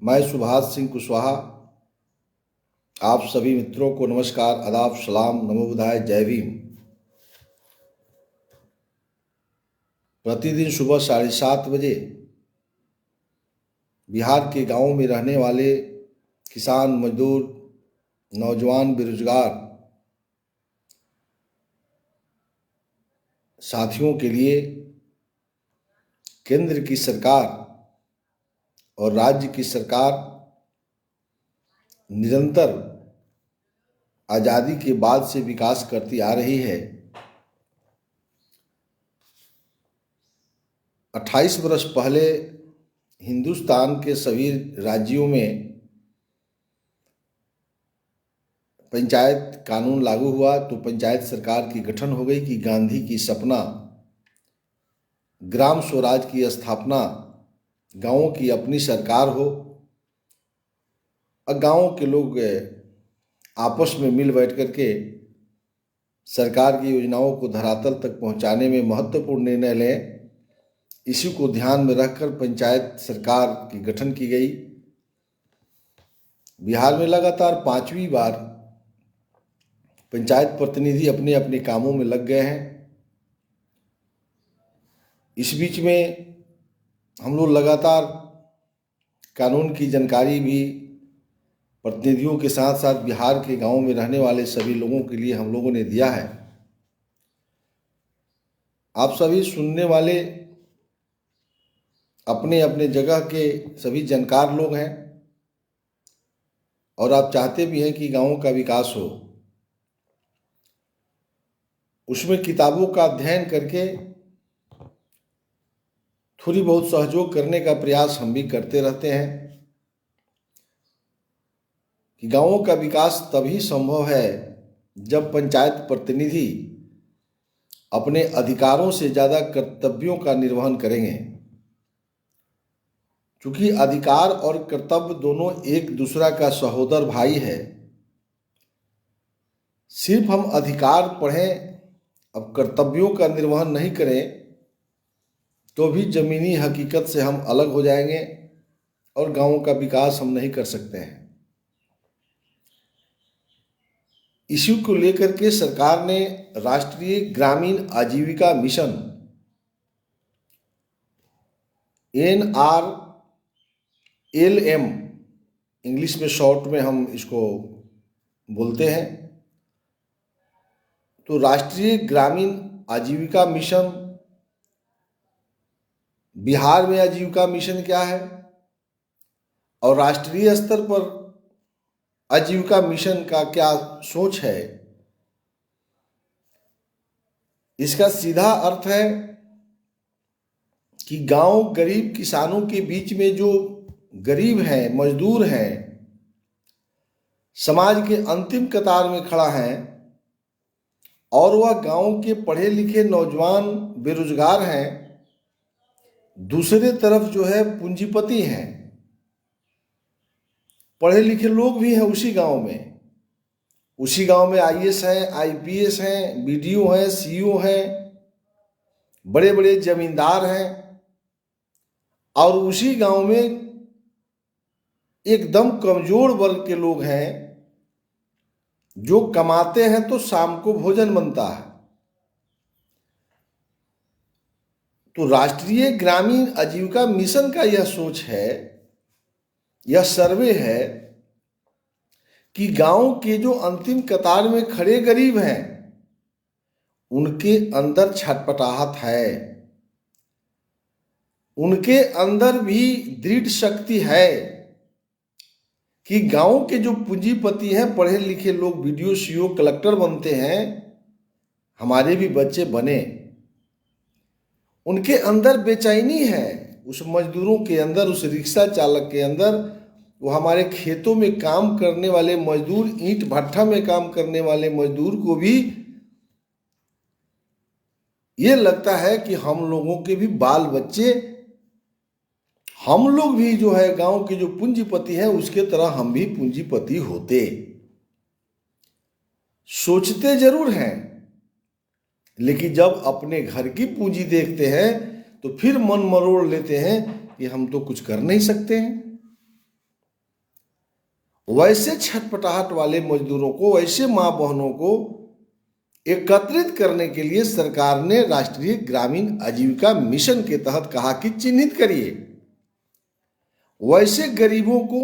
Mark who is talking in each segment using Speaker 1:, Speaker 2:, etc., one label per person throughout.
Speaker 1: मैं सुभाष सिंह कुशवाहा आप सभी मित्रों को नमस्कार, आदाब, सलाम, नमो बुद्धाय, जय भीम। प्रतिदिन सुबह 7:30 बजे बिहार के गांवों में रहने वाले किसान, मजदूर, नौजवान, बेरोजगार साथियों के लिए केंद्र की सरकार और राज्य की सरकार निरंतर आज़ादी के बाद से विकास करती आ रही है। 28 वर्ष पहले हिंदुस्तान के सभी राज्यों में पंचायत कानून लागू हुआ तो पंचायत सरकार की गठन हो गई कि गांधी की सपना ग्राम स्वराज की स्थापना, गांवों की अपनी सरकार हो और गांवों के लोग आपस में मिल बैठ करके सरकार की योजनाओं को धरातल तक पहुंचाने में महत्वपूर्ण निर्णय लें। इसी को ध्यान में रखकर पंचायत सरकार की गठन की गई। बिहार में लगातार 5वीं बार पंचायत प्रतिनिधि अपने अपने कामों में लग गए हैं। इस बीच में हम लोग लगातार कानून की जानकारी भी प्रतिनिधियों के साथ साथ बिहार के गांवों में रहने वाले सभी लोगों के लिए हम लोगों ने दिया है। आप सभी सुनने वाले अपने अपने जगह के सभी जानकार लोग हैं और आप चाहते भी हैं कि गांवों का विकास हो। उसमें किताबों का अध्ययन करके थोड़ी बहुत सहयोग करने का प्रयास हम भी करते रहते हैं कि गांवों का विकास तभी संभव है जब पंचायत प्रतिनिधि अपने अधिकारों से ज़्यादा कर्तव्यों का निर्वहन करेंगे। क्योंकि अधिकार और कर्तव्य दोनों एक दूसरा का सहोदर भाई है। सिर्फ हम अधिकार पढ़ें, अब कर्तव्यों का निर्वहन नहीं करें तो भी जमीनी हकीकत से हम अलग हो जाएंगे और गांवों का विकास हम नहीं कर सकते हैं। इसी को लेकर के सरकार ने राष्ट्रीय ग्रामीण आजीविका मिशन NRLM इंग्लिश में शॉर्ट में हम इसको बोलते हैं। तो राष्ट्रीय ग्रामीण आजीविका मिशन, बिहार में आजीविका मिशन क्या है और राष्ट्रीय स्तर पर आजीविका मिशन का क्या सोच है, इसका सीधा अर्थ है कि गांव गरीब किसानों के बीच में जो गरीब हैं, मजदूर हैं, समाज के अंतिम कतार में खड़ा है और वह गांव के पढ़े लिखे नौजवान बेरोजगार हैं, दूसरे तरफ जो है पूंजीपति हैं, पढ़े लिखे लोग भी हैं उसी गांव में IAS हैं, IPS हैं, BDO हैं, CO हैं, बड़े बड़े जमींदार हैं और उसी गांव में एकदम कमजोर वर्ग के लोग हैं जो कमाते हैं तो शाम को भोजन बनता है। तो राष्ट्रीय ग्रामीण आजीविका मिशन का यह सोच है, यह सर्वे है कि गांव के जो अंतिम कतार में खड़े गरीब हैं उनके अंदर छटपटाहट है, उनके अंदर भी दृढ़ शक्ति है कि गांव के जो पूंजीपति हैं, पढ़े लिखे लोग BDO CO कलेक्टर बनते हैं, हमारे भी बच्चे बने। उनके अंदर बेचैनी है, उस मजदूरों के अंदर, उस रिक्शा चालक के अंदर, वो हमारे खेतों में काम करने वाले मजदूर, ईंट भट्ठा में काम करने वाले मजदूर को भी ये लगता है कि हम लोगों के भी बाल बच्चे, हम लोग भी जो है गांव के जो पूंजीपति हैं उसके तरह हम भी पूंजीपति होते। सोचते जरूर हैं, लेकिन जब अपने घर की पूंजी देखते हैं तो फिर मन मरोड़ लेते हैं कि हम तो कुछ कर नहीं सकते हैं। वैसे छटपटाहट वाले मजदूरों को, वैसे माँ बहनों को एकत्रित करने के लिए सरकार ने राष्ट्रीय ग्रामीण आजीविका मिशन के तहत कहा कि चिन्हित करिए। वैसे गरीबों को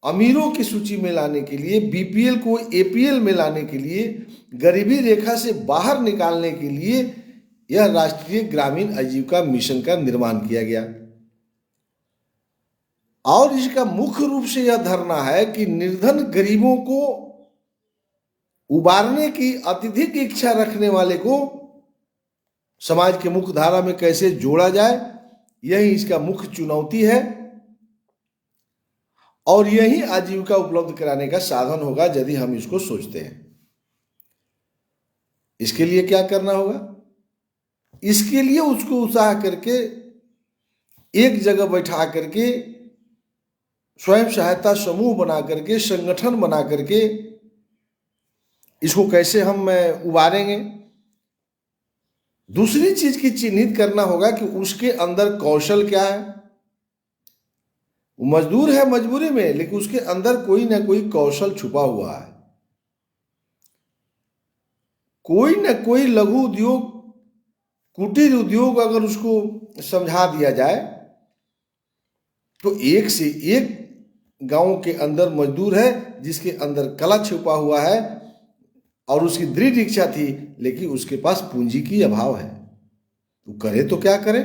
Speaker 1: अमीरों की सूची में लाने के लिए, बीपीएल को एपीएल में लाने के लिए, गरीबी रेखा से बाहर निकालने के लिए यह राष्ट्रीय ग्रामीण आजीविका मिशन का निर्माण किया गया। और इसका मुख्य रूप से यह धरना है कि निर्धन गरीबों को उबारने की अत्यधिक इच्छा रखने वाले को समाज के मुख्य धारा में कैसे जोड़ा जाए, यही इसका मुख्य चुनौती है और यही आजीविका उपलब्ध कराने का साधन होगा यदि हम इसको सोचते हैं। इसके लिए क्या करना होगा? इसके लिए उसको उत्साह करके एक जगह बैठा करके स्वयं सहायता समूह बना करके, संगठन बना करके इसको कैसे हम उबारेंगे। दूसरी चीज की चिन्हित करना होगा कि उसके अंदर कौशल क्या है। वो मजदूर है मजबूरी में, लेकिन उसके अंदर कोई ना कोई कौशल छुपा हुआ है। कोई ना कोई लघु उद्योग, कुटीर उद्योग अगर उसको समझा दिया जाए तो एक से एक गांव के अंदर मजदूर है जिसके अंदर कला छुपा हुआ है और उसकी दृढ़ इच्छा थी, लेकिन उसके पास पूंजी की अभाव है। तो करे तो क्या करे?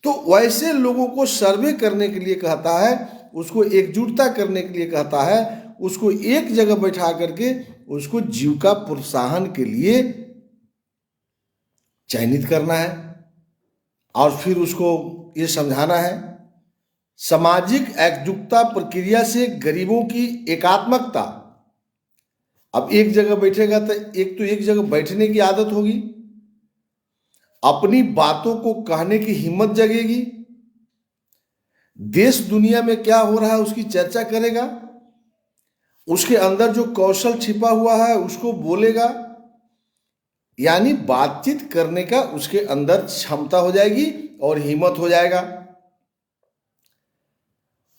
Speaker 1: तो वैसे लोगों को सर्वे करने के लिए कहता है, उसको एकजुटता करने के लिए कहता है, उसको एक जगह बैठा करके उसको जीविका प्रोत्साहन के लिए चयनित करना है और फिर उसको ये समझाना है सामाजिक एकजुटता प्रक्रिया से गरीबों की एकात्मकता। अब एक जगह बैठेगा तो एक जगह बैठने की आदत होगी, अपनी बातों को कहने की हिम्मत जगेगी, देश दुनिया में क्या हो रहा है उसकी चर्चा करेगा, उसके अंदर जो कौशल छिपा हुआ है उसको बोलेगा, यानी बातचीत करने का उसके अंदर क्षमता हो जाएगी और हिम्मत हो जाएगा।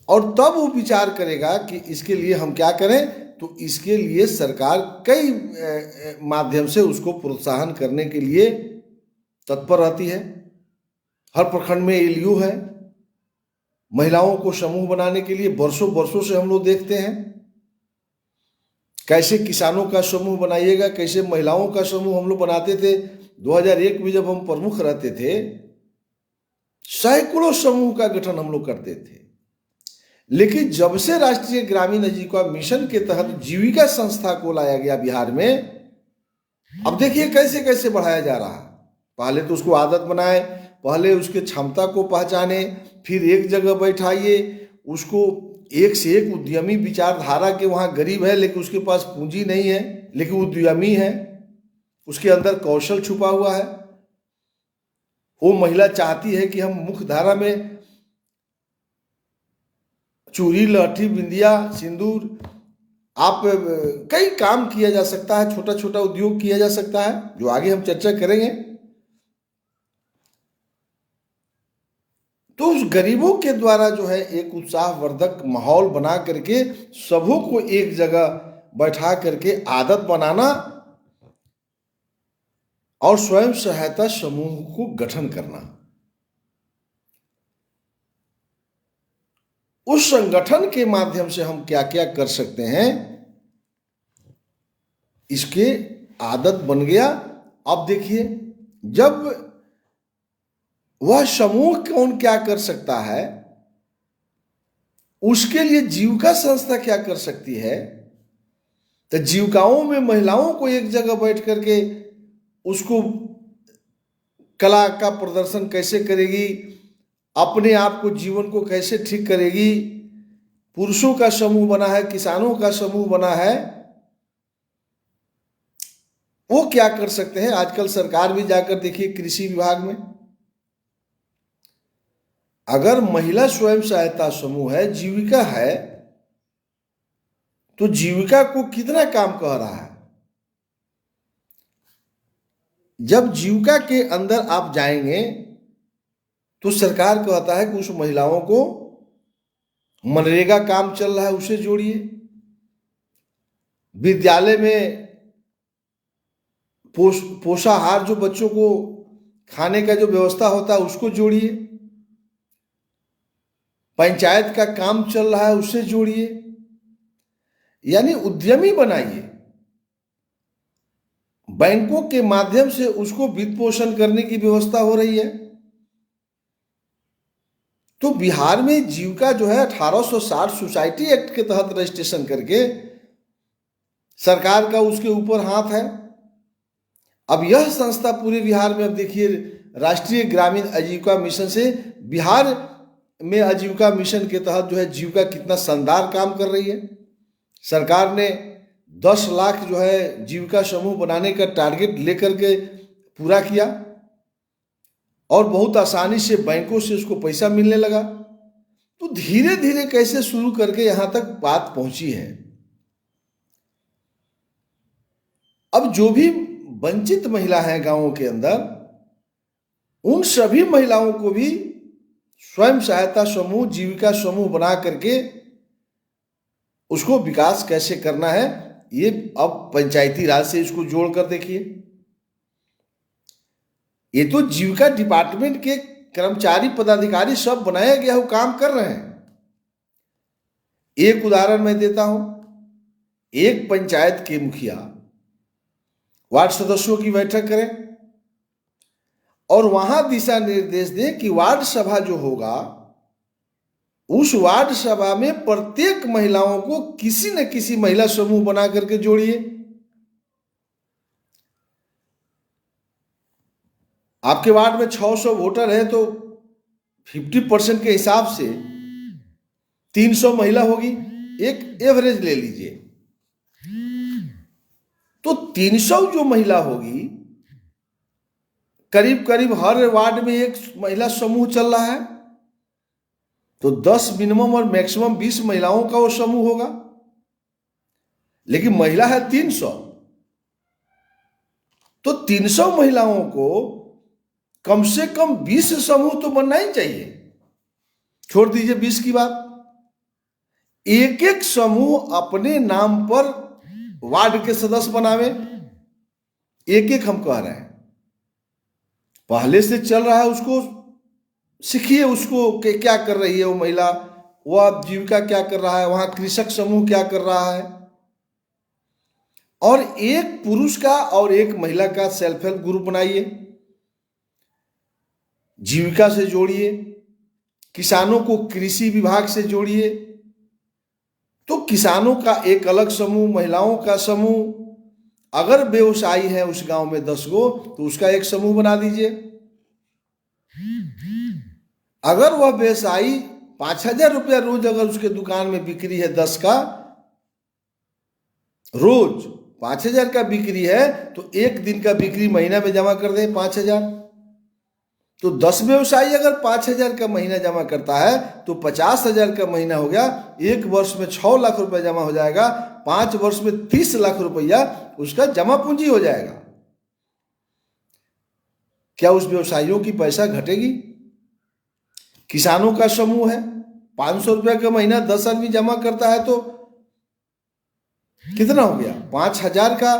Speaker 1: और तब वो विचार करेगा कि इसके लिए हम क्या करें। तो इसके लिए सरकार कई माध्यम से उसको प्रोत्साहन करने के लिए तत्पर रहती है। हर प्रखंड में एलयू है, महिलाओं को समूह बनाने के लिए वर्षों वर्षों से हम लोग देखते हैं कैसे किसानों का समूह बनाइएगा, कैसे महिलाओं का समूह हम लोग बनाते थे। 2001 में जब हम प्रमुख रहते थे, सैकड़ों समूह का गठन हम लोग करते थे। लेकिन जब से राष्ट्रीय ग्रामीण आजीविका मिशन के तहत जीविका संस्था को लाया गया बिहार में, अब देखिए कैसे कैसे बढ़ाया जा रहा है। पहले तो उसको आदत बनाए, पहले उसके क्षमता को पहचाने, फिर एक जगह बैठाइए उसको। एक से एक उद्यमी विचारधारा के वहाँ गरीब है लेकिन उसके पास पूंजी नहीं है, लेकिन उद्यमी है, उसके अंदर कौशल छुपा हुआ है। वो महिला चाहती है कि हम मुख्य धारा में चूड़ी, लहठी, बिंदिया, सिंदूर, आप कई काम किया जा सकता है, छोटा छोटा उद्योग किया जा सकता है, जो आगे हम चर्चा करेंगे। तो उस गरीबों के द्वारा जो है एक उत्साहवर्धक माहौल बना करके सबों को एक जगह बैठा करके आदत बनाना और स्वयं सहायता समूह को गठन करना। उस संगठन के माध्यम से हम क्या क्या कर सकते हैं, इसके आदत बन गया। अब देखिए, जब वह समूह कौन क्या कर सकता है, उसके लिए जीविका संस्था क्या कर सकती है। तो जीविकाओं में महिलाओं को एक जगह बैठ करके उसको कला का प्रदर्शन कैसे करेगी, अपने आप को जीवन को कैसे ठीक करेगी। पुरुषों का समूह बना है, किसानों का समूह बना है, वो क्या कर सकते हैं। आजकल सरकार भी जाकर देखिए कृषि विभाग में, अगर महिला स्वयं सहायता समूह है, जीविका है, तो जीविका को कितना काम कह रहा है। जब जीविका के अंदर आप जाएंगे तो सरकार कहता है कि उस महिलाओं को मनरेगा काम चल रहा है उसे जोड़िए, विद्यालय में पोषाहार जो बच्चों को खाने का जो व्यवस्था होता है उसको जोड़िए, पंचायत का काम चल रहा है उससे जोड़िए, यानी उद्यमी बनाइए। बैंकों के माध्यम से उसको वित्त पोषण करने की व्यवस्था हो रही है। तो बिहार में जीविका जो है 1860 सोसाइटी एक्ट के तहत रजिस्ट्रेशन करके सरकार का उसके ऊपर हाथ है। अब यह संस्था पूरे बिहार में, अब देखिए राष्ट्रीय ग्रामीण आजीविका मिशन से बिहार में आजीविका मिशन के तहत जो है जीविका कितना शानदार काम कर रही है। सरकार ने 10 लाख जो है जीविका समूह बनाने का टारगेट लेकर के पूरा किया और बहुत आसानी से बैंकों से उसको पैसा मिलने लगा। तो धीरे धीरे कैसे शुरू करके यहां तक बात पहुंची है। अब जो भी वंचित महिला हैं गांवों के अंदर, उन सभी महिलाओं को भी स्वयं सहायता समूह, जीविका समूह बना करके उसको विकास कैसे करना है, ये अब पंचायती राज से इसको जोड़ कर देखिए। ये तो जीविका डिपार्टमेंट के कर्मचारी पदाधिकारी सब बनाया गया वो काम कर रहे हैं। एक उदाहरण मैं देता हूं, एक पंचायत के मुखिया वार्ड सदस्यों की बैठक करें और वहां दिशा निर्देश दें कि वार्ड सभा जो होगा उस वार्ड सभा में प्रत्येक महिलाओं को किसी न किसी महिला समूह बना करके जोड़िए। आपके वार्ड में 600 वोटर है तो 50% के हिसाब से 300 महिला होगी, एक एवरेज ले लीजिए। तो 300 जो महिला होगी, करीब करीब हर वार्ड में एक महिला समूह चल रहा है, तो 10 मिनिमम और मैक्सिमम 20 महिलाओं का वो समूह होगा। लेकिन महिला है 300, तो 300 महिलाओं को कम से कम 20 समूह तो बनना ही चाहिए। छोड़ दीजिए 20 की बात, एक एक समूह अपने नाम पर वार्ड के सदस्य बनावे। एक एक हम कह रहे हैं, पहले से चल रहा है उसको सीखिए, उसको क्या कर रही है वो महिला, वह जीविका क्या कर रहा है, वहां कृषक समूह क्या कर रहा है। और एक पुरुष का और एक महिला का सेल्फ हेल्प ग्रुप बनाइए, जीविका से जोड़िए, किसानों को कृषि विभाग से जोड़िए। तो किसानों का एक अलग समूह, महिलाओं का समूह, अगर व्यवसायी है उस गांव में 10 गो तो उसका एक समूह बना दीजिए। अगर वह व्यवसायी 5,000 रुपया रोज अगर उसके दुकान में बिक्री है, 10 का रोज 5,000 का बिक्री है, तो एक दिन का बिक्री महीना में जमा कर दें 5,000। तो 10 व्यवसायी अगर 5,000 का महीना जमा करता है तो 50,000 का महीना हो गया। एक वर्ष में 6 लाख रुपया जमा हो जाएगा, 5 वर्ष में 30 लाख रुपया उसका जमा पूंजी हो जाएगा। क्या उस व्यवसायियों की पैसा घटेगी? किसानों का समूह है, 500 रुपया का महीना 10 आदमी जमा करता है तो कितना हो गया? 5,000 का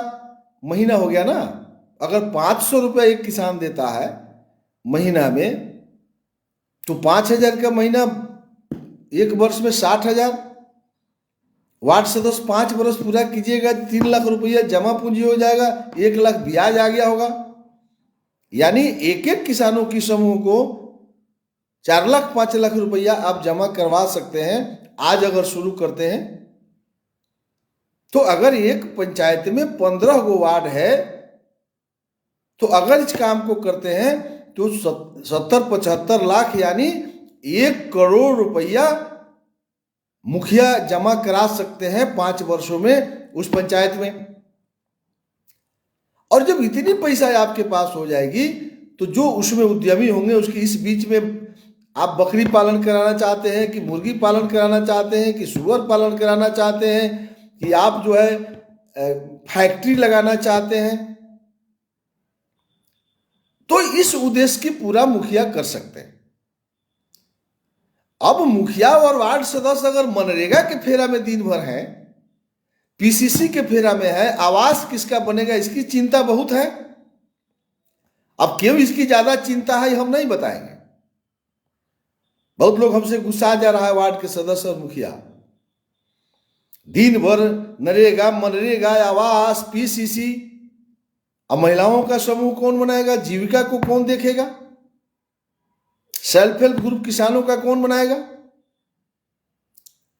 Speaker 1: महीना हो गया ना। अगर 500 रुपया एक किसान देता है महीना में, तो 5,000 का महीना एक वर्ष में 60,000। वार्ड सदस्य 5 वर्ष पूरा कीजिएगा, 3 लाख रुपया जमा पूंजी हो जाएगा, 1 लाख ब्याज आ गया होगा। यानी एक एक किसानों की समूह को 4 लाख 5 लाख रुपया आप जमा करवा सकते हैं आज अगर शुरू करते हैं। तो अगर एक पंचायत में 15 गो वार्ड है, तो अगर इस काम को करते हैं तो 70-75 लाख यानी 1 करोड़ रुपया मुखिया जमा करा सकते हैं 5 वर्षों में उस पंचायत में। और जब इतनी पैसा आपके पास हो जाएगी तो जो उसमें उद्यमी होंगे, उसके इस बीच में आप बकरी पालन कराना चाहते हैं कि मुर्गी पालन कराना चाहते हैं कि सुअर पालन कराना चाहते हैं कि आप जो है फैक्ट्री लगाना चाहते हैं, तो इस उद्देश्य की पूरा मुखिया कर सकते हैं। अब मुखिया और वार्ड सदस्य अगर मनरेगा के फेरा में दिन भर हैं, पीसीसी के फेरा में है, आवास किसका बनेगा इसकी चिंता बहुत है। अब क्यों इसकी ज्यादा चिंता है हम नहीं बताएंगे। बहुत लोग हमसे गुस्सा जा रहा है, वार्ड के सदस्य और मुखिया दिन भर नरेगा, मनरेगा, आवास, पीसीसी। अब महिलाओं का समूह कौन बनाएगा, जीविका को कौन देखेगा, सेल्फ हेल्प ग्रुप किसानों का कौन बनाएगा।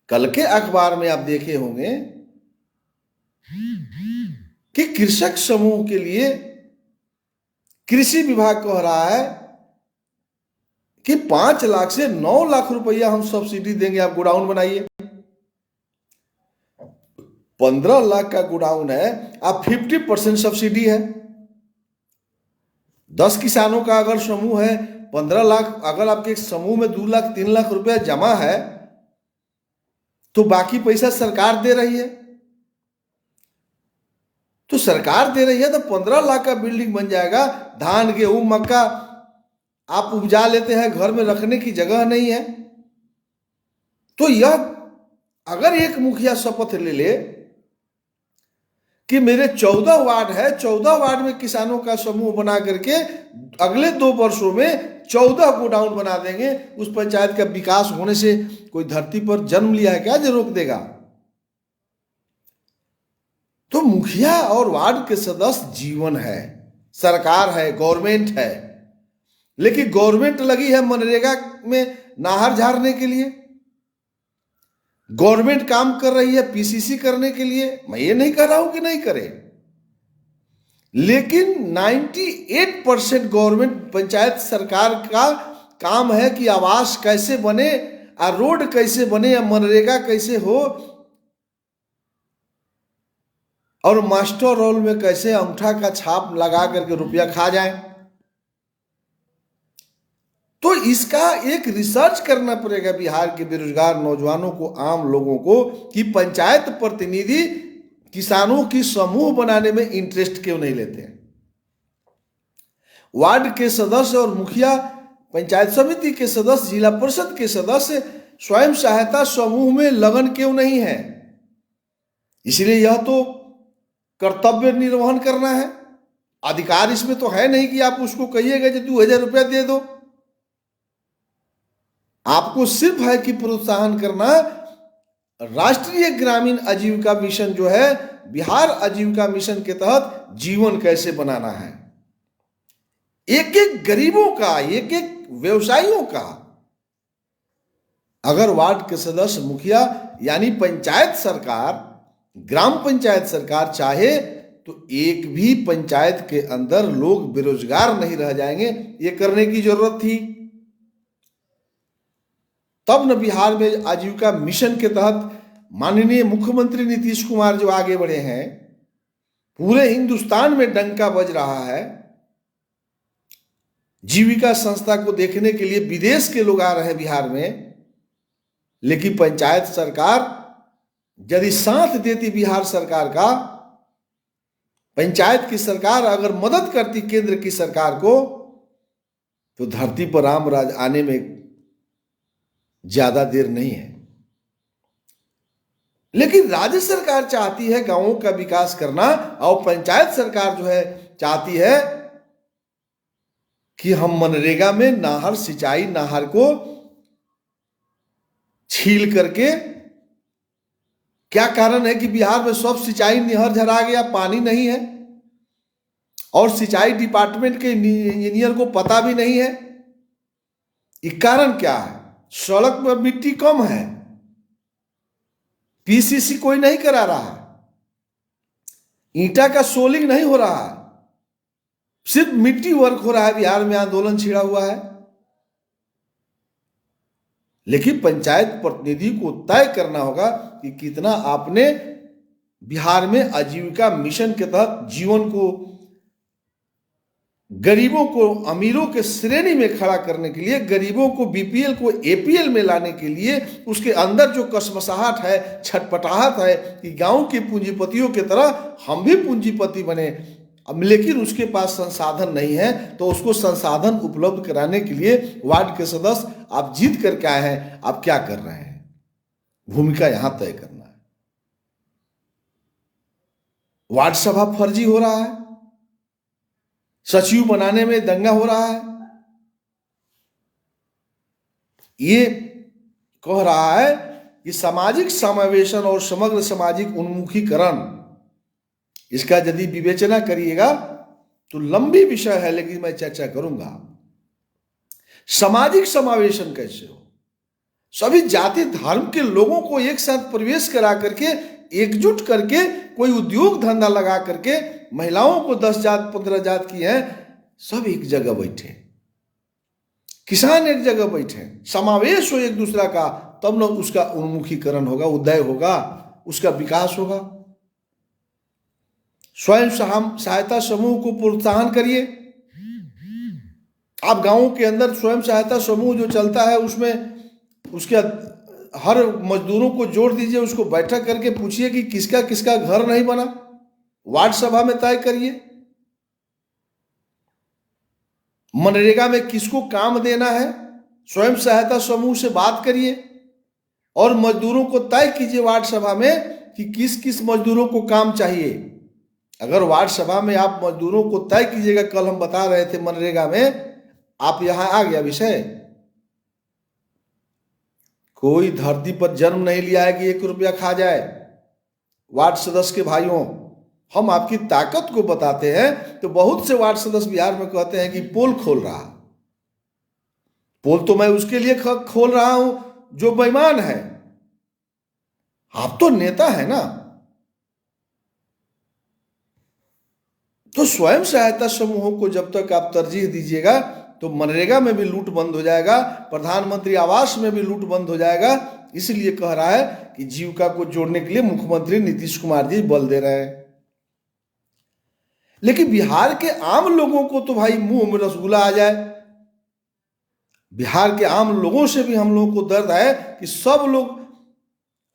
Speaker 1: कल के अखबार में आप देखे होंगे कि कृषक समूह के लिए कृषि विभाग कह रहा है कि 5 लाख से 9 लाख रुपया हम सब्सिडी देंगे, आप गोडाउन बनाइए। 15 लाख का गोडाउन है, आप 50% सब्सिडी है। 10 किसानों का अगर समूह है, 15 लाख, अगर आपके समूह में 2 लाख 3 लाख रुपया जमा है तो बाकी पैसा सरकार दे रही है। तो सरकार दे रही है तो 15 लाख का बिल्डिंग बन जाएगा। धान, गेहूं, मक्का आप उपजा लेते हैं, घर में रखने की जगह नहीं है। तो यह अगर एक मुखिया शपथ ले ले कि मेरे 14 वार्ड है, 14 वार्ड में किसानों का समूह बना करके अगले 2 वर्षों में 14 गोडाउन बना देंगे, उस पंचायत का विकास होने से कोई धरती पर जन्म लिया है क्या जो रोक देगा। तो मुखिया और वार्ड के सदस्य जीवन है, सरकार है, गवर्नमेंट है। लेकिन गवर्नमेंट लगी है मनरेगा में नाहर झाड़ने के लिए, गवर्नमेंट काम कर रही है पीसीसी करने के लिए। मैं ये नहीं कह रहा हूं कि नहीं करे, लेकिन 98% गवर्नमेंट पंचायत सरकार का काम है कि आवास कैसे बने, रोड कैसे बने, या मनरेगा कैसे हो, और मास्टर रोल में कैसे अंगूठा का छाप लगा करके रुपया खा जाए। तो इसका एक रिसर्च करना पड़ेगा बिहार के बेरोजगार नौजवानों को, आम लोगों को, कि पंचायत प्रतिनिधि किसानों की समूह बनाने में इंटरेस्ट क्यों नहीं लेते हैं। वार्ड के सदस्य और मुखिया, पंचायत समिति के सदस्य, जिला परिषद के सदस्य स्वयं सहायता समूह में लगन क्यों नहीं है। इसलिए यह तो कर्तव्य निर्वहन करना है, अधिकार इसमें तो है नहीं कि आप उसको कहिएगा कि 2000 रुपया दे दो। आपको सिर्फ है कि प्रोत्साहन करना। राष्ट्रीय ग्रामीण आजीविका मिशन जो है, बिहार आजीविका मिशन के तहत जीवन कैसे बनाना है, एक एक गरीबों का, एक एक व्यवसायियों का। अगर वार्ड के सदस्य, मुखिया यानी पंचायत सरकार, ग्राम पंचायत सरकार चाहे तो एक भी पंचायत के अंदर लोग बेरोजगार नहीं रह जाएंगे। ये करने की जरूरत थी, तब न बिहार में आजीविका मिशन के तहत माननीय मुख्यमंत्री नीतीश कुमार जो आगे बढ़े हैं, पूरे हिंदुस्तान में डंका बज रहा है। जीविका संस्था को देखने के लिए विदेश के लोग आ रहे हैं बिहार में। लेकिन पंचायत सरकार यदि साथ देती बिहार सरकार का, पंचायत की सरकार अगर मदद करती केंद्र की सरकार को, तो धरती पर राम राज आने में ज्यादा देर नहीं है। लेकिन राज्य सरकार चाहती है गांवों का विकास करना, और पंचायत सरकार जो है चाहती है कि हम मनरेगा में नाहर, सिंचाई नाहर को छील करके, क्या कारण है कि बिहार में सब सिंचाई नहर झरा गया, पानी नहीं है, और सिंचाई डिपार्टमेंट के इंजीनियर को पता भी नहीं है। ये कारण क्या है? सड़क पर मिट्टी कम है, पीसीसी कोई नहीं करा रहा, ईंटा का सोलिंग नहीं हो रहा, सिर्फ मिट्टी वर्क हो रहा है। बिहार में आंदोलन छिड़ा हुआ है। लेकिन पंचायत प्रतिनिधि को तय करना होगा कि कितना आपने बिहार में आजीविका मिशन के तहत जीवन को, गरीबों को अमीरों के श्रेणी में खड़ा करने के लिए, गरीबों को बीपीएल को एपीएल में लाने के लिए, उसके अंदर जो कसमसाहट है, छटपटाहट है कि गांव के पूंजीपतियों की तरह हम भी पूंजीपति बने, अब लेकिन उसके पास संसाधन नहीं है, तो उसको संसाधन उपलब्ध कराने के लिए वार्ड के सदस्य आप जीत करके आए हैं, आप क्या कर रहे हैं, भूमिका यहां तय करना है। वार्ड सभा फर्जी हो रहा है, सचिव बनाने में दंगा हो रहा है। ये कह रहा है कि सामाजिक समावेशन और समग्र सामाजिक उन्मुखीकरण, इसका यदि विवेचना करिएगा तो लंबी विषय है, लेकिन मैं चर्चा करूंगा। सामाजिक समावेशन कैसे हो, सभी जाति धर्म के लोगों को एक साथ प्रवेश करा करके, एकजुट करके, कोई उद्योग धंधा लगा करके, महिलाओं को 10 जात 15 जात की है, सब एक जगह बैठे, किसान एक जगह बैठे, समावेश हो एक दूसरा का, तब ना उसका उन्मुखीकरण होगा, उदय होगा, उसका विकास होगा। स्वयं सहायता समूह को प्रोत्साहन करिए। आप गांवों के अंदर स्वयं सहायता समूह जो चलता है, उसमें उसके हर मजदूरों को जोड़ दीजिए, उसको बैठक करके पूछिए कि किसका किसका घर नहीं बना, वार्ड सभा में तय करिए। मनरेगा में किसको काम देना है, स्वयं सहायता समूह से बात करिए और मजदूरों को तय कीजिए वार्ड सभा में कि किस किस मजदूरों को काम चाहिए। अगर वार्ड सभा में आप मजदूरों को तय कीजिएगा, कल हम बता रहे थे मनरेगा में, आप यहां आ गया विषय। कोई धरती पर जन्म नहीं लिया है कि 1 रुपया खा जाए। वार्ड सदस्य के भाइयों, हम आपकी ताकत को बताते हैं, तो बहुत से वार्ड सदस्य बिहार में कहते हैं कि पोल खोल रहा। पोल तो मैं उसके लिए खोल रहा हूं जो बेईमान है। आप तो नेता है ना, तो स्वयं सहायता समूहों को जब तक आप तरजीह दीजिएगा, तो मनरेगा में भी लूट बंद हो जाएगा, प्रधानमंत्री आवास में भी लूट बंद हो जाएगा। इसलिए कह रहा है कि जीविका को जोड़ने के लिए मुख्यमंत्री नीतीश कुमार जी बल दे रहे हैं। लेकिन बिहार के आम लोगों को तो भाई मुंह में रसगुल्ला आ जाए। बिहार के आम लोगों से भी हम लोगों को दर्द है कि सब लोग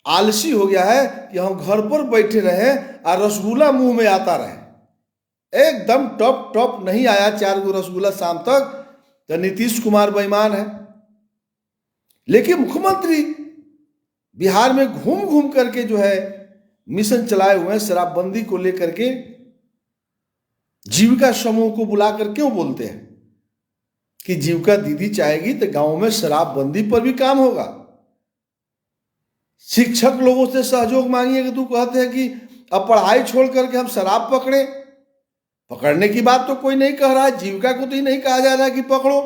Speaker 1: आलसी हो गया है कि हम घर पर बैठे रहे और रसगुल्ला मुंह में आता रहे, एकदम टॉप टॉप नहीं आया 4 गो रसगुल्ला शाम तक, तो नीतीश कुमार बेईमान है। लेकिन मुख्यमंत्री बिहार में घूम घूम करके जो है मिशन चलाए हुए हैं शराबबंदी को लेकर के। जीविका समूह को बुलाकर क्यों बोलते हैं कि जीविका दीदी चाहेगी तो गांव में शराबबंदी पर भी काम होगा। शिक्षक लोगों से सहयोग मांगिए कि तू कहते हैं कि अब पढ़ाई छोड़ करके हम शराब पकड़े। पकड़ने की बात तो कोई नहीं कह रहा है, जीविका को तो ही नहीं कहा जा रहा है कि पकड़ो।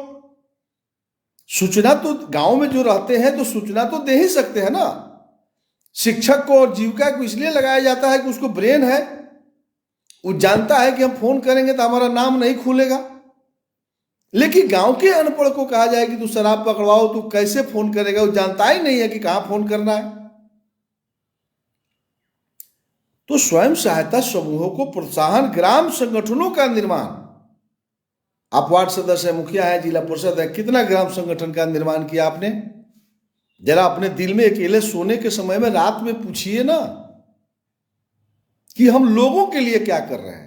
Speaker 1: सूचना तो गांव में जो रहते हैं तो सूचना तो दे ही सकते हैं ना। शिक्षक को और जीविका को इसलिए लगाया जाता है कि उसको ब्रेन है, वो जानता है कि हम फोन करेंगे तो हमारा नाम नहीं खुलेगा। लेकिन गांव के अनपढ़ को कहा जाए कि तू शराब पकड़वाओ, तू कैसे फोन करेगा, वो जानता ही नहीं है कि कहां फोन करना है। तो स्वयं सहायता समूहों को प्रोत्साहन, ग्राम संगठनों का निर्माण। आप वार्ड सदस्य है, मुखिया है, जिला परिषद है, कितना ग्राम संगठन का निर्माण किया आपने? जरा अपने दिल में अकेले सोने के समय में रात में पूछिए ना कि हम लोगों के लिए क्या कर रहे हैं।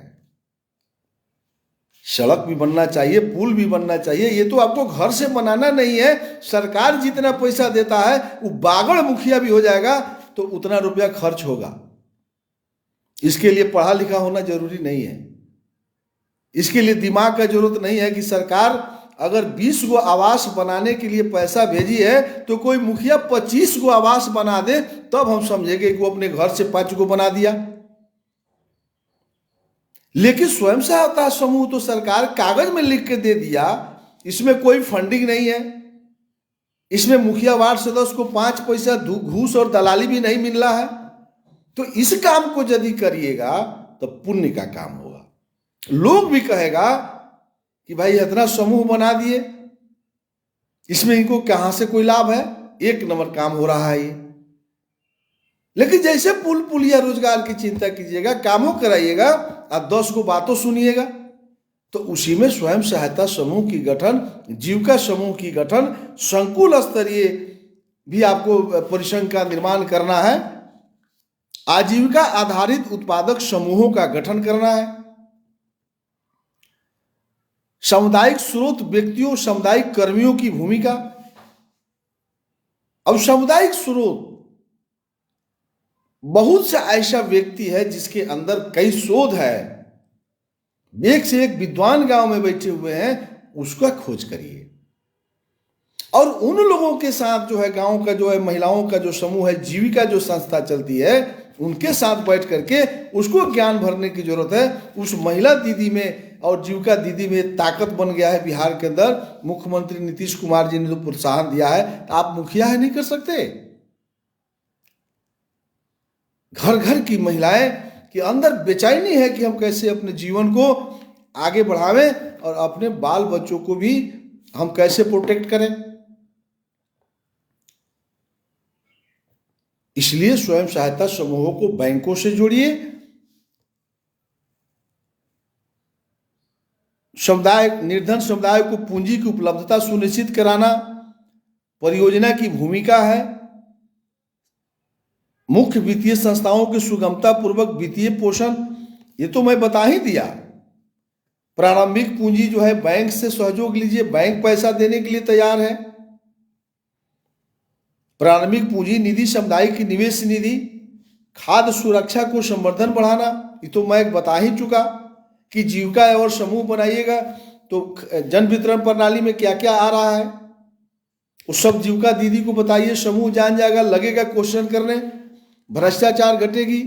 Speaker 1: सड़क भी बनना चाहिए, पुल भी बनना चाहिए, ये तो आपको घर से बनाना नहीं है। सरकार जितना पैसा देता है वो बागड़ मुखिया भी हो जाएगा तो उतना रुपया खर्च होगा। इसके लिए पढ़ा लिखा होना जरूरी नहीं है, इसके लिए दिमाग का जरूरत नहीं है कि सरकार अगर 20 गो आवास बनाने के लिए पैसा भेजी है तो कोई मुखिया 25 गो आवास बना दे, तब हम समझेंगे कि वो अपने घर से 5 गो बना दिया। लेकिन स्वयं सहायता समूह तो सरकार कागज में लिख के दे दिया, इसमें कोई फंडिंग नहीं है, इसमें मुखिया वार्ड सदस्य को 5 पैसा घूस और दलाली भी नहीं मिल रहा है। तो इस काम को यदि करिएगा तो पुण्य का काम होगा। लोग भी कहेगा कि भाई इतना समूह बना दिए, इसमें इनको कहां से कोई लाभ है, 1 नंबर काम हो रहा है ये। लेकिन जैसे पुल पुलिया रोजगार की चिंता कीजिएगा, कामों कराइएगा और 10 गो बातों सुनिएगा, तो उसी में स्वयं सहायता समूह की गठन, जीविका समूह की गठन, संकुल स्तरीय भी आपको परिसंघ का निर्माण करना है, आजीविका आधारित उत्पादक समूहों का गठन करना है। सामुदायिक स्रोत व्यक्तियों, सामुदायिक कर्मियों की भूमिका। अब सामुदायिक स्रोत, बहुत से ऐसा व्यक्ति है जिसके अंदर कई शोध है, एक से एक विद्वान गांव में बैठे हुए हैं, उसका खोज करिए। और उन लोगों के साथ जो है गांव का जो है महिलाओं का जो समूह है, जीविका जो संस्था चलती है, उनके साथ बैठ करके उसको ज्ञान भरने की जरूरत है। उस महिला दीदी में और जीविका दीदी में ताकत बन गया है बिहार के अंदर। मुख्यमंत्री नीतीश कुमार जी ने जो प्रोत्साहन दिया है, तो आप मुखिया है नहीं कर सकते। घर घर की महिलाएं के अंदर बेचैनी है कि हम कैसे अपने जीवन को आगे बढ़ावें और अपने बाल बच्चों को भी हम कैसे प्रोटेक्ट करें। इसलिए स्वयं सहायता समूहों को बैंकों से जोड़िए, समुदाय निर्धन समुदाय को पूंजी की उपलब्धता सुनिश्चित कराना परियोजना की भूमिका है। मुख्य वित्तीय संस्थाओं की सुगमता पूर्वक वित्तीय पोषण, ये तो मैं बता ही दिया। प्रारंभिक पूंजी जो है बैंक से सहयोग लीजिए, बैंक पैसा देने के लिए तैयार है। प्रारंभिक पूंजी निधि, सामुदायिक निवेश निधि, खाद्य सुरक्षा को संवर्धन बढ़ाना, ये तो मैं बता ही चुका कि जीविका और समूह बनाइएगा तो जन वितरण प्रणाली में क्या क्या आ रहा है उस सब जीविका दीदी को बताइए, समूह जान जाएगा, लगेगा क्वेश्चन करने, भ्रष्टाचार घटेगी।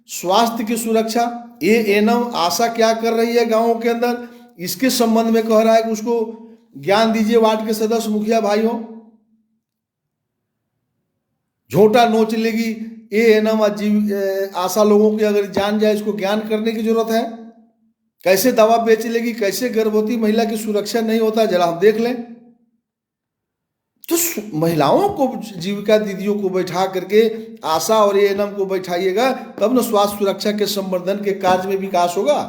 Speaker 1: स्वास्थ्य की सुरक्षा, एएनएम आशा क्या कर रही है गांवों के अंदर, इसके संबंध में कह रहा है कि उसको ज्ञान दीजिए वार्ड के सदस्य मुखिया भाइयों। झोटा नोच लेगी एएनएम आशा लोगों की अगर जान जाए, इसको ज्ञान करने की जरूरत है। कैसे दवा बेच लेगी, कैसे गर्भवती महिला की सुरक्षा नहीं होता, जरा हम देख लें। तो महिलाओं को, जीविका दीदियों को बैठा करके आशा और एएनएम को बैठाइएगा, तब न स्वास्थ्य सुरक्षा के संवर्धन के कार्य में विकास होगा।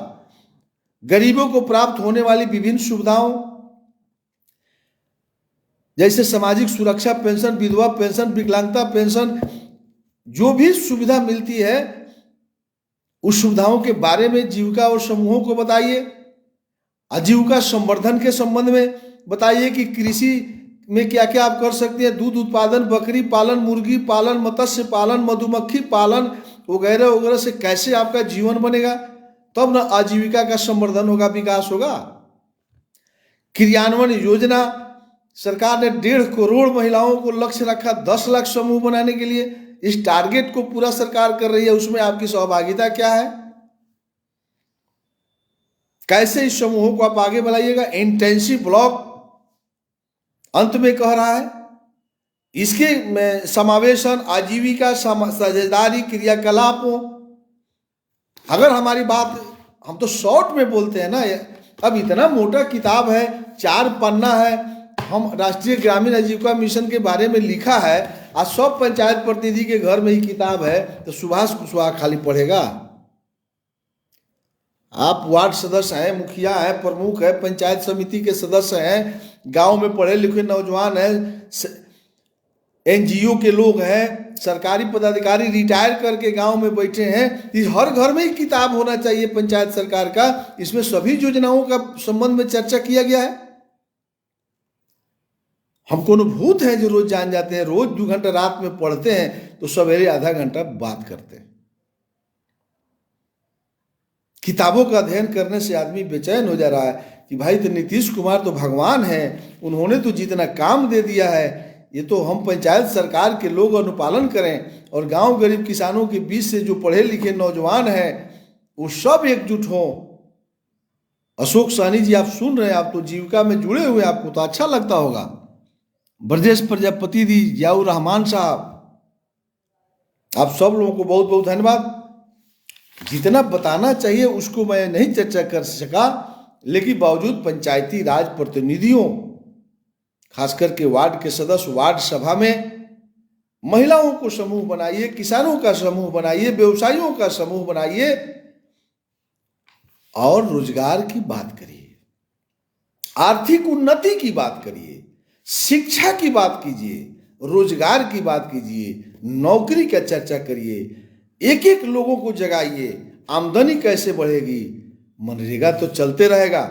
Speaker 1: गरीबों को प्राप्त होने वाली विभिन्न सुविधाओं जैसे सामाजिक सुरक्षा पेंशन, विधवा पेंशन, विकलांगता पेंशन, जो भी सुविधा मिलती है उस सुविधाओं के बारे में जीविका और समूहों को बताइए। आजीविका संवर्धन के संबंध में बताइए कि कृषि में क्या क्या आप कर सकते हैं, दूध उत्पादन, बकरी पालन, मुर्गी पालन, मत्स्य पालन, मधुमक्खी पालन वगैरह वगैरह से कैसे आपका जीवन बनेगा, तब न आजीविका का संवर्धन होगा, विकास होगा। क्रियान्वयन योजना, सरकार ने 1.5 करोड़ महिलाओं को लक्ष्य रखा 10 लाख समूह बनाने के लिए। इस टारगेट को पूरा सरकार कर रही है, उसमें आपकी सहभागिता क्या है, कैसे इस समूहों को आप आगे बढ़ाइएगा। इंटेंसिव ब्लॉक अंत में कह रहा है, इसके समावेशन आजीविका साझेदारी क्रियाकलापों। अगर हमारी बात, हम तो शॉर्ट में बोलते हैं ना, अब इतना मोटा किताब है, 4 पन्ना है, हम राष्ट्रीय ग्रामीण आजीविका मिशन के बारे में लिखा है, आज सब पंचायत प्रतिनिधि के घर में ही किताब है, तो सुभाष कुशवाहा खाली पढ़ेगा? आप वार्ड सदस्य हैं, मुखिया हैं, प्रमुख है, पंचायत समिति के सदस्य हैं, गांव में पढ़े लिखे नौजवान हैं, एनजीओ के लोग हैं, सरकारी पदाधिकारी रिटायर करके गांव में बैठे हैं। इस हर घर में ही किताब होना चाहिए पंचायत सरकार का, इसमें सभी योजनाओं का संबंध में चर्चा किया गया है। हम कोनो भूत हैं जो रोज जान जाते हैं, रोज 2 घंटा रात में पढ़ते हैं तो सवेरे आधा घंटा बात करते हैं। किताबों का अध्ययन करने से आदमी बेचैन हो जा रहा है कि भाई तो नीतीश कुमार तो भगवान हैं, उन्होंने तो जितना काम दे दिया है, ये तो हम पंचायत सरकार के लोग अनुपालन करें और गांव गरीब किसानों के बीच से जो पढ़े लिखे नौजवान हैं वो सब एकजुट हों। अशोक सहनी जी आप सुन रहे हैं, आप तो जीविका में जुड़े हुए, आपको तो अच्छा लगता होगा। ब्रजेश प्रजापति जी, जियाउर रहमान साहब, आप सब लोगों को बहुत बहुत धन्यवाद। जितना बताना चाहिए उसको मैं नहीं चर्चा कर सका, लेकिन बावजूद पंचायती राज प्रतिनिधियों, खासकर के वार्ड के सदस्य, वार्ड सभा में महिलाओं को समूह बनाइए, किसानों का समूह बनाइए, व्यवसायियों का समूह बनाइए और रोजगार की बात करिए, आर्थिक उन्नति की बात करिए, शिक्षा की बात कीजिए, रोजगार की बात कीजिए, नौकरी का चर्चा करिए, एक एक लोगों को जगाइए। आमदनी कैसे बढ़ेगी, मनरेगा तो चलते रहेगा,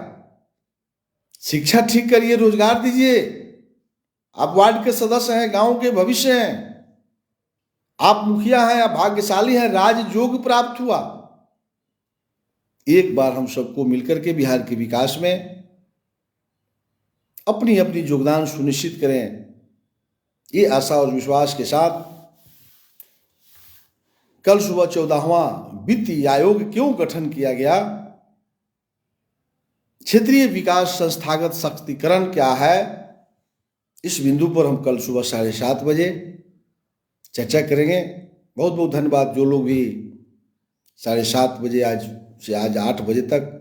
Speaker 1: शिक्षा ठीक करिए, रोजगार दीजिए। आप वार्ड के सदस्य हैं, गांव के भविष्य हैं, आप मुखिया हैं, आप भाग्यशाली हैं, राजयोग प्राप्त हुआ। एक बार हम सबको मिलकर के बिहार के विकास में अपनी अपनी योगदान सुनिश्चित करें। ये आशा और विश्वास के साथ कल सुबह 14वां वित्तीय आयोग क्यों गठन किया गया, क्षेत्रीय विकास संस्थागत शक्तिकरण क्या है, इस बिंदु पर हम कल सुबह 7:30 बजे चर्चा करेंगे। बहुत बहुत धन्यवाद जो लोग भी 7:30 बजे आज से 8 बजे तक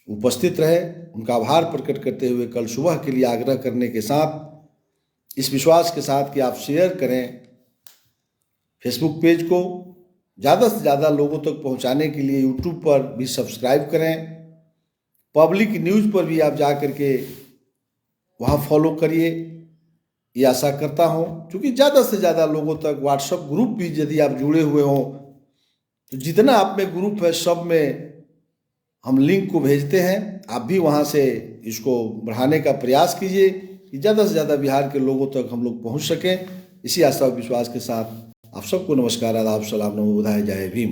Speaker 1: उपस्थित रहे, उनका आभार प्रकट करते हुए कल सुबह के लिए आग्रह करने के साथ, इस विश्वास के साथ कि आप शेयर करें, फेसबुक पेज को ज़्यादा से ज़्यादा लोगों तक पहुंचाने के लिए यूट्यूब पर भी सब्सक्राइब करें, पब्लिक न्यूज़ पर भी आप जा कर के वहाँ फॉलो करिए, ये आशा करता हूँ। क्योंकि ज़्यादा से ज़्यादा लोगों तक व्हाट्सएप ग्रुप भी यदि आप जुड़े हुए हों तो जितना आप में ग्रुप है सब में हम लिंक को भेजते हैं, आप भी वहाँ से इसको बढ़ाने का प्रयास कीजिए कि ज़्यादा से ज़्यादा बिहार के लोगों तक हम लोग पहुँच सकें। इसी आशा और विश्वास के साथ आप सबको नमस्कार, आदाब, सलाम, नमो बुधाय, जय भीम।